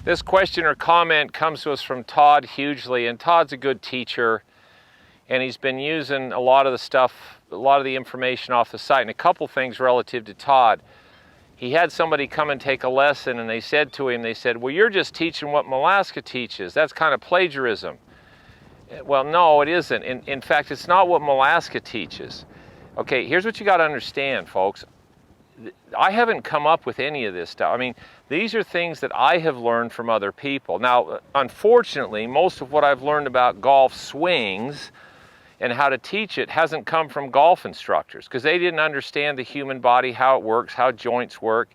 This question or comment comes to us from Todd Hughley, and Todd's a good teacher, and he's been using a lot of the stuff, a lot of the information off the site. And a couple things relative to Todd. He had somebody come and take a lesson, and they said to him, well, you're just teaching what Molaska teaches. That's kind of plagiarism. Well, no, it isn't. In fact, it's not what Molaska teaches. Okay, here's what you got to understand, folks. I haven't come up with any of this stuff. I mean, these are things that I have learned from other people. Now, unfortunately, most of what I've learned about golf swings and how to teach it hasn't come from golf instructors, because they didn't understand the human body, how it works, how joints work.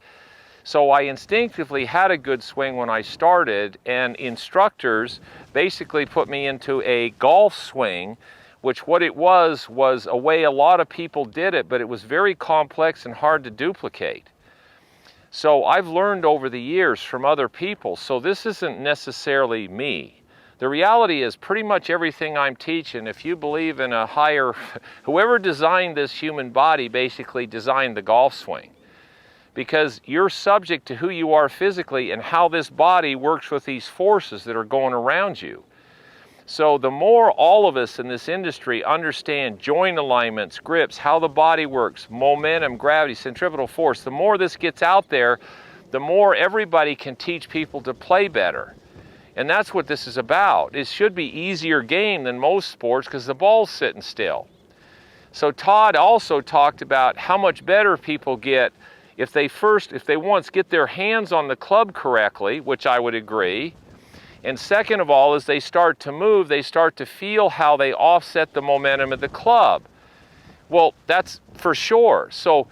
So I instinctively had a good swing when I started, and instructors basically put me into a golf swing, which what it was a way a lot of people did it, but it was very complex and hard to duplicate. So I've learned over the years from other people, so this isn't necessarily me. The reality is pretty much everything I'm teaching, if you believe in a higher, whoever designed this human body basically designed the golf swing. Because you're subject to who you are physically and how this body works with these forces that are going around you. So the more all of us in this industry understand joint alignments, grips, how the body works, momentum, gravity, centripetal force, the more this gets out there, the more everybody can teach people to play better. And that's what this is about. It should be easier game than most sports because the ball's sitting still. So Todd also talked about how much better people get if they once get their hands on the club correctly, which I would agree. And second of all, as they start to move, they start to feel how they offset the momentum of the club. Well, that's for sure. So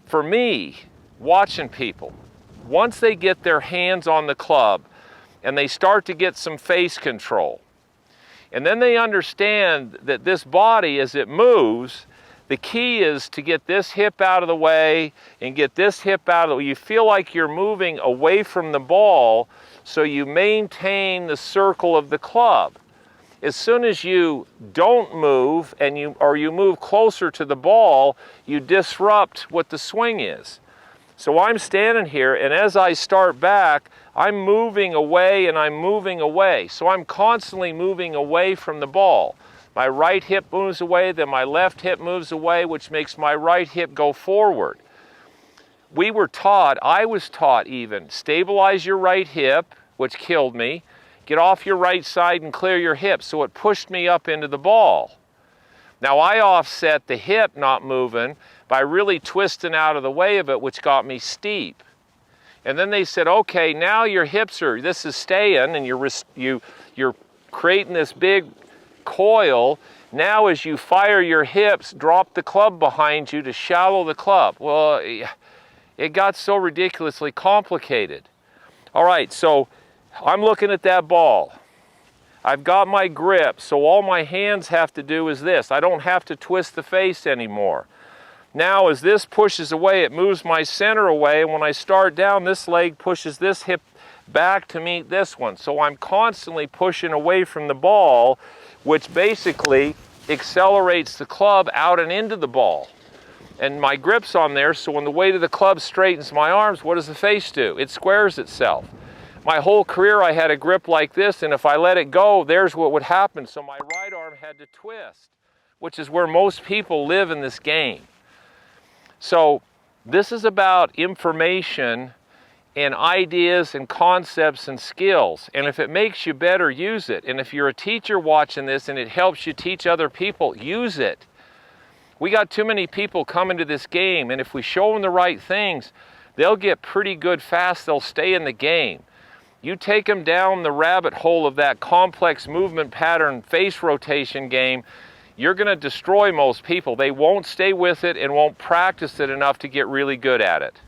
for me, watching people, once they get their hands on the club and they start to get some face control, and then they understand that this body, as it moves, the key is to get this hip out of the way and get this hip out of the way. You feel like you're moving away from the ball, so you maintain the circle of the club. As soon as you don't move and you move closer to the ball, you disrupt what the swing is. So I'm standing here, and as I start back, I'm moving away and I'm moving away. So I'm constantly moving away from the ball. My right hip moves away, then my left hip moves away, which makes my right hip go forward. I was taught even, stabilize your right hip, which killed me, get off your right side and clear your hip, so it pushed me up into the ball. Now I offset the hip not moving by really twisting out of the way of it, which got me steep. And then they said, okay, now your hips this is staying, and you're creating this big coil. Now as you fire your hips, drop the club behind you to shallow the club. Well, it got so ridiculously complicated. All right, so I'm looking at that ball. I've got my grip, so all my hands have to do is this. I don't have to twist the face anymore. Now as this pushes away, it moves my center away, and when I start down, this leg pushes this hip back to meet this one. So I'm constantly pushing away from the ball, which basically accelerates the club out and into the ball. And my grip's on there, so when the weight of the club straightens my arms, what does the face do? It squares itself. My whole career I had a grip like this, and if I let it go, there's what would happen. So my right arm had to twist, which is where most people live in this game. So this is about information and ideas and concepts and skills. And if it makes you better, use it. And if you're a teacher watching this and it helps you teach other people, use it. We got too many people coming to this game, and if we show them the right things, they'll get pretty good fast. They'll stay in the game. You take them down the rabbit hole of that complex movement pattern face rotation game, you're going to destroy most people. They won't stay with it and won't practice it enough to get really good at it.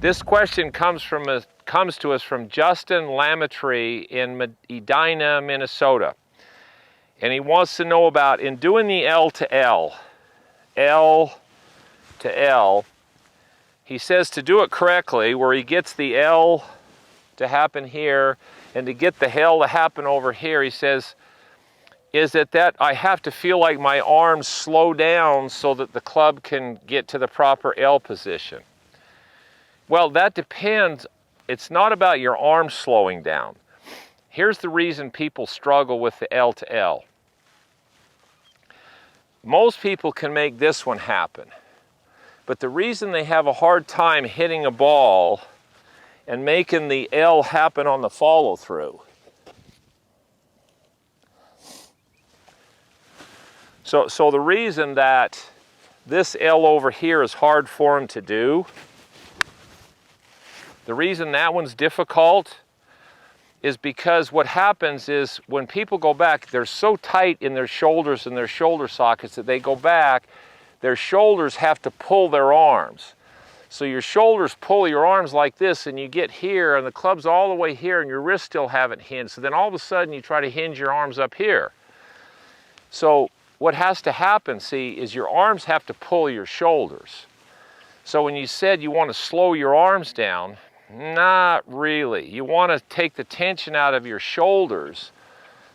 This question comes to us from Justin Lametry in Edina, Minnesota. And he wants to know about, in doing the L to L, he says to do it correctly, where he gets the L to happen here and to get the L to happen over here, he says, is that I have to feel like my arms slow down so that the club can get to the proper L position. Well, that depends. It's not about your arms slowing down. Here's the reason people struggle with the L to L. Most people can make this one happen, but the reason they have a hard time hitting a ball and making the L happen on the follow through. So the reason that this L over here is hard for them to do, the reason that one's difficult is because what happens is when people go back, they're so tight in their shoulders and their shoulder sockets that they go back, their shoulders have to pull their arms. So your shoulders pull your arms like this and you get here and the club's all the way here and your wrists still haven't hinged. So then all of a sudden you try to hinge your arms up here. So what has to happen, see, is your arms have to pull your shoulders. So when you said you want to slow your arms down, not really. You want to take the tension out of your shoulders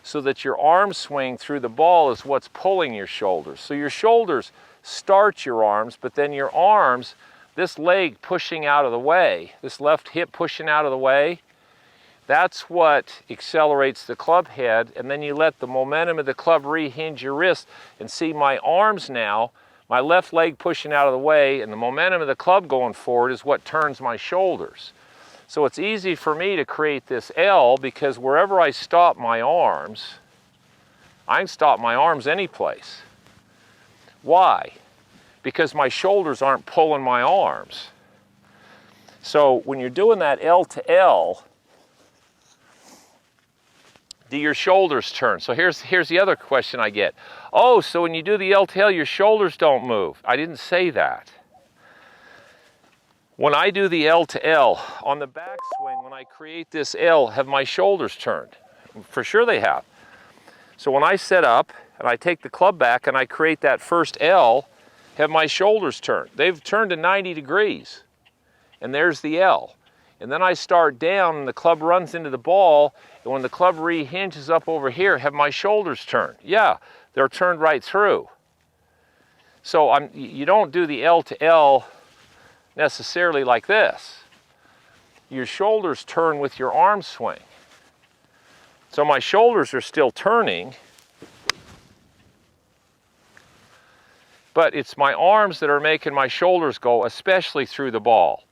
so that your arm swing through the ball is what's pulling your shoulders. So your shoulders start your arms, but then your arms, this leg pushing out of the way, this left hip pushing out of the way, that's what accelerates the club head, and then you let the momentum of the club rehinge your wrist. And see my arms now, my left leg pushing out of the way, and the momentum of the club going forward is what turns my shoulders. So it's easy for me to create this L because wherever I stop my arms, I can stop my arms any place. Why? Because my shoulders aren't pulling my arms. So when you're doing that L to L, do your shoulders turn? So here's the other question I get. Oh, so when you do the L to L, your shoulders don't move. I didn't say that. When I do the L to L, on the backswing, when I create this L, have my shoulders turned? For sure they have. So when I set up and I take the club back and I create that first L, have my shoulders turned? They've turned to 90 degrees. And there's the L. And then I start down and the club runs into the ball, and when the club rehinges up over here, have my shoulders turned? Yeah, they're turned right through. So you don't do the L to L necessarily like this. Your shoulders turn with your arm swing. So my shoulders are still turning, but it's my arms that are making my shoulders go, especially through the ball.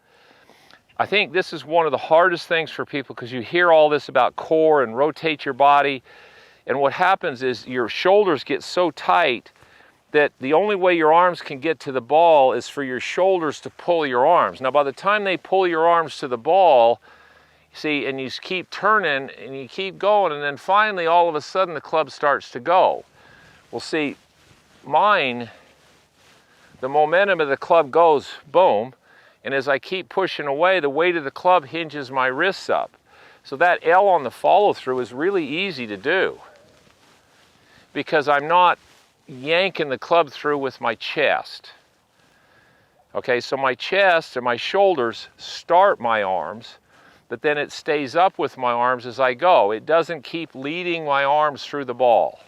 I think this is one of the hardest things for people because you hear all this about core and rotate your body, and what happens is your shoulders get so tight that the only way your arms can get to the ball is for your shoulders to pull your arms. Now by the time they pull your arms to the ball, see, and you keep turning and you keep going, and then finally all of a sudden the club starts to go. Well, see, mine, the momentum of the club goes boom, and as I keep pushing away, the weight of the club hinges my wrists up. So that L on the follow through is really easy to do because I'm not yanking the club through with my chest. Okay, so my chest and my shoulders start my arms, but then it stays up with my arms as I go. It doesn't keep leading my arms through the ball.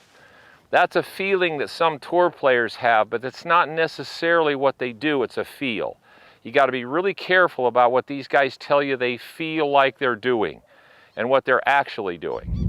That's a feeling that some tour players have, but that's not necessarily what they do. It's a feel. You got to be really careful about what these guys tell you they feel like they're doing and what they're actually doing.